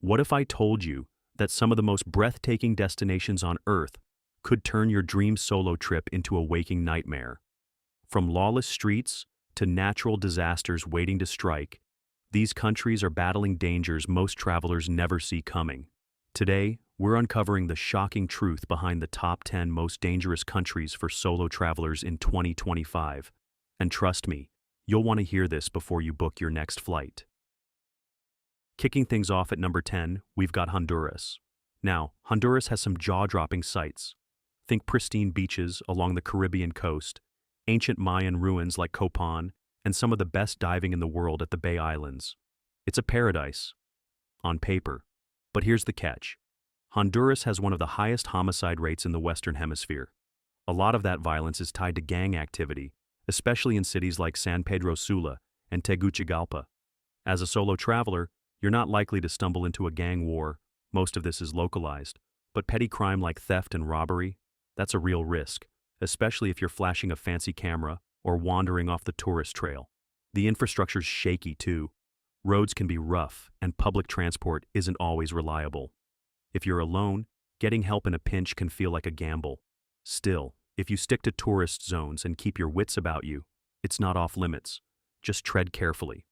What if I told you that some of the most breathtaking destinations on Earth could turn your dream solo trip into a waking nightmare? From lawless streets to natural disasters waiting to strike, these countries are battling dangers most travelers never see coming. Today, we're uncovering the shocking truth behind the top 10 most dangerous countries for solo travelers in 2025. And trust me, you'll want to hear this before you book your next flight. Kicking things off at number 10, we've got Honduras. Now, Honduras has some jaw-dropping sights. Think pristine beaches along the Caribbean coast, ancient Mayan ruins like Copan, and some of the best diving in the world at the Bay Islands. It's a paradise, on paper. But here's the catch. Honduras has one of the highest homicide rates in the Western Hemisphere. A lot of that violence is tied to gang activity, especially in cities like San Pedro Sula and Tegucigalpa. As a solo traveler, you're not likely to stumble into a gang war. Most of this is localized. But petty crime like theft and robbery, that's a real risk, especially if you're flashing a fancy camera or wandering off the tourist trail. The infrastructure's shaky too. Roads can be rough, and public transport isn't always reliable. If you're alone, getting help in a pinch can feel like a gamble. Still, if you stick to tourist zones and keep your wits about you, it's not off limits. Just tread carefully.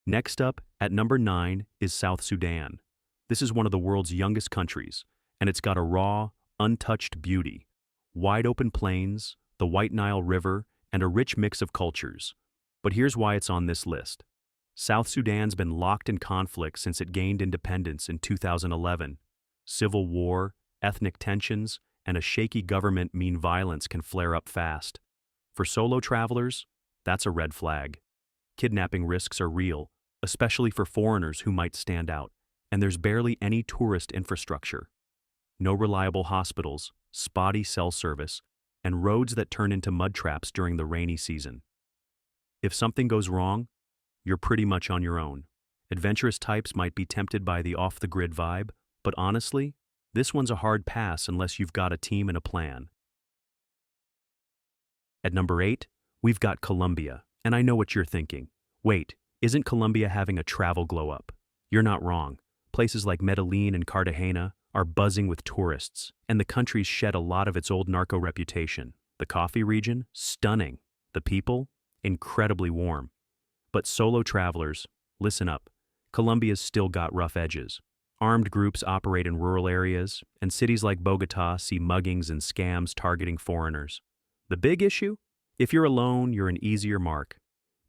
Next up, at number 9, is South Sudan. This is one of the world's youngest countries, and it's got a raw, untouched beauty. Wide open plains, the White Nile River, and a rich mix of cultures. But here's why it's on this list. South Sudan's been locked in conflict since it gained independence in 2011. Civil war, ethnic tensions, and a shaky government mean violence can flare up fast. For solo travelers, that's a red flag. Kidnapping risks are real, especially for foreigners who might stand out, and there's barely any tourist infrastructure. No reliable hospitals, spotty cell service, and roads that turn into mud traps during the rainy season. If something goes wrong, you're pretty much on your own. Adventurous types might be tempted by the off-the-grid vibe, but honestly, this one's a hard pass unless you've got a team and a plan. At number 8, we've got Colombia, and I know what you're thinking. Wait, isn't Colombia having a travel glow-up? You're not wrong. Places like Medellin and Cartagena are buzzing with tourists, and the country's shed a lot of its old narco reputation. The coffee region? Stunning. The people? Incredibly warm. But solo travelers, listen up. Colombia's still got rough edges. Armed groups operate in rural areas, and cities like Bogotá see muggings and scams targeting foreigners. The big issue? If you're alone, you're an easier mark.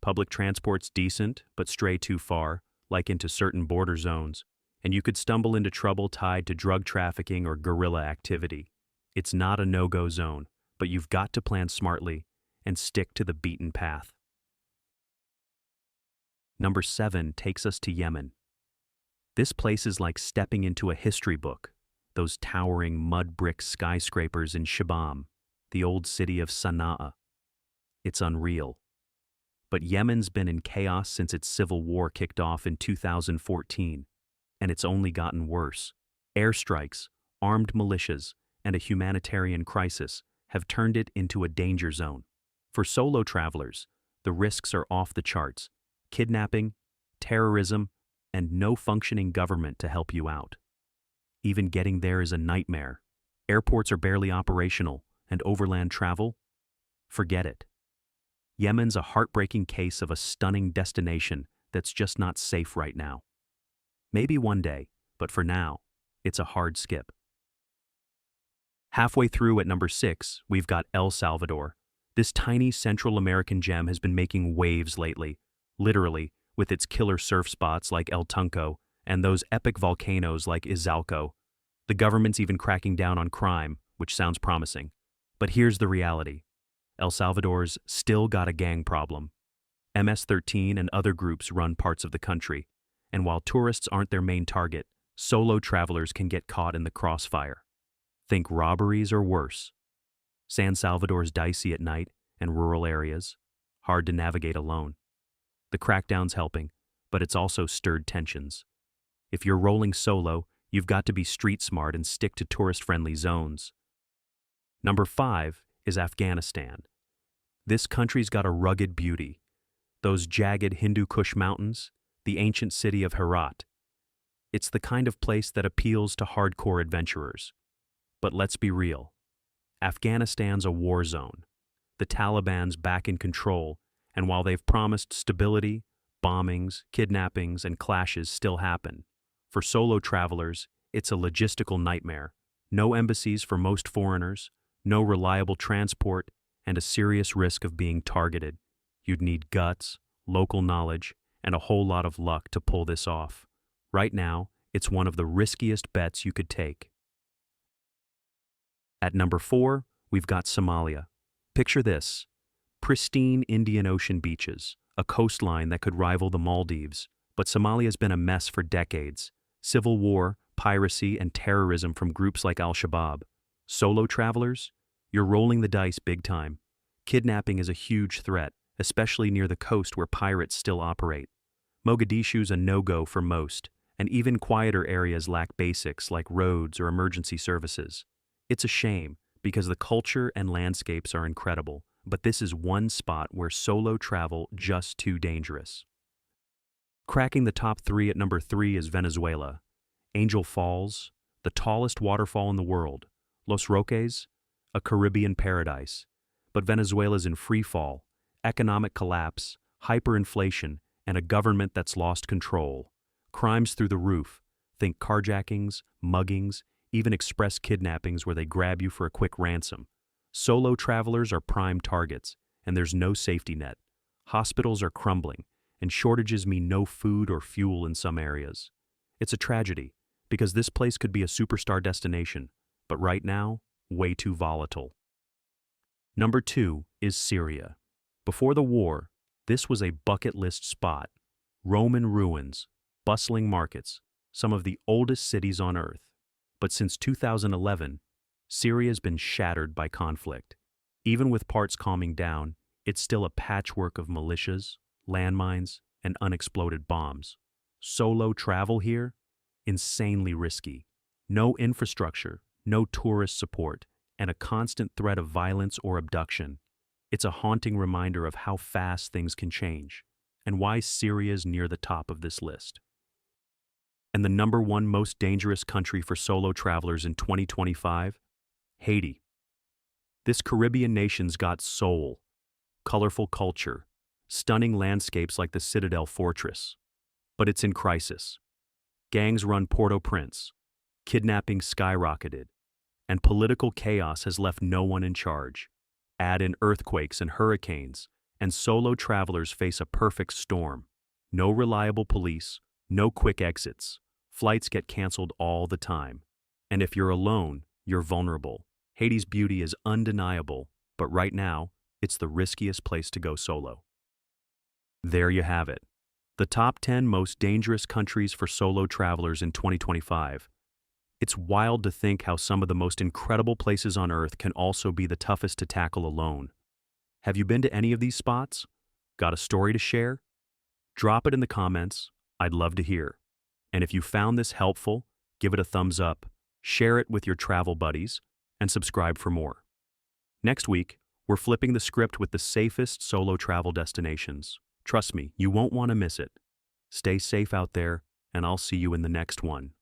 Public transport's decent, but stray too far, like into certain border zones, and you could stumble into trouble tied to drug trafficking or guerrilla activity. It's not a no-go zone, but you've got to plan smartly and stick to the beaten path. Number 7 takes us to Yemen. This place is like stepping into a history book. Those towering mud brick skyscrapers in Shibam, the old city of Sana'a. It's unreal. But Yemen's been in chaos since its civil war kicked off in 2014, and it's only gotten worse. Airstrikes, armed militias, and a humanitarian crisis have turned it into a danger zone. For solo travelers, the risks are off the charts. Kidnapping, terrorism, and no functioning government to help you out. Even getting there is a nightmare. Airports are barely operational, and overland travel? Forget it. Yemen's a heartbreaking case of a stunning destination that's just not safe right now. Maybe one day, but for now, it's a hard skip. Halfway through at number 6, we've got El Salvador. This tiny Central American gem has been making waves lately, literally, with its killer surf spots like El Tunco and those epic volcanoes like Izalco. The government's even cracking down on crime, which sounds promising. But here's the reality. El Salvador's still got a gang problem. MS-13 and other groups run parts of the country, and while tourists aren't their main target, solo travelers can get caught in the crossfire. Think robberies or worse. San Salvador's dicey at night and rural areas, hard to navigate alone. The crackdown's helping, but it's also stirred tensions. If you're rolling solo, you've got to be street smart and stick to tourist-friendly zones. Number 5 is Afghanistan. This country's got a rugged beauty. Those jagged Hindu Kush mountains, the ancient city of Herat. It's the kind of place that appeals to hardcore adventurers. But let's be real. Afghanistan's a war zone. The Taliban's back in control, and while they've promised stability, bombings, kidnappings, and clashes still happen. For solo travelers, it's a logistical nightmare. No embassies for most foreigners, no reliable transport, and a serious risk of being targeted. You'd need guts, local knowledge, and a whole lot of luck to pull this off. Right now, it's one of the riskiest bets you could take. At number 4, we've got Somalia. Picture this: pristine Indian Ocean beaches, a coastline that could rival the Maldives. But Somalia's been a mess for decades. Civil war, piracy, and terrorism from groups like Al-Shabaab. Solo travelers? You're rolling the dice big time. Kidnapping is a huge threat, especially near the coast where pirates still operate. Mogadishu's a no-go for most, and even quieter areas lack basics like roads or emergency services. It's a shame, because the culture and landscapes are incredible, but this is one spot where solo travel just too dangerous. Cracking the top 3 at number 3 is Venezuela. Angel Falls, the tallest waterfall in the world. Los Roques, a Caribbean paradise. But Venezuela's in free fall, economic collapse, hyperinflation, and a government that's lost control. Crimes through the roof. Think carjackings, muggings, even express kidnappings where they grab you for a quick ransom. Solo travelers are prime targets, and there's no safety net. Hospitals are crumbling, and shortages mean no food or fuel in some areas. It's a tragedy, because this place could be a superstar destination, but right now, way too volatile. Number 2 is Syria. Before the war, this was a bucket list spot. Roman ruins, bustling markets, some of the oldest cities on earth. But since 2011, Syria's been shattered by conflict. Even with parts calming down, it's still a patchwork of militias, landmines, and unexploded bombs. Solo travel here? Insanely risky. No infrastructure, no tourist support, and a constant threat of violence or abduction. It's a haunting reminder of how fast things can change, and why Syria's near the top of this list. And the number 1 most dangerous country for solo travelers in 2025? Haiti. This Caribbean nation's got soul, colorful culture, stunning landscapes like the Citadel Fortress. But it's in crisis. Gangs run Port-au-Prince, kidnapping skyrocketed, and political chaos has left no one in charge. Add in earthquakes and hurricanes, and solo travelers face a perfect storm. No reliable police, no quick exits. Flights get canceled all the time. And if you're alone, you're vulnerable. Haiti's beauty is undeniable, but right now, it's the riskiest place to go solo. There you have it. The top 10 most dangerous countries for solo travelers in 2025. It's wild to think how some of the most incredible places on Earth can also be the toughest to tackle alone. Have you been to any of these spots? Got a story to share? Drop it in the comments. I'd love to hear. And if you found this helpful, give it a thumbs up, share it with your travel buddies, and subscribe for more. Next week, we're flipping the script with the safest solo travel destinations. Trust me, you won't want to miss it. Stay safe out there, and I'll see you in the next one.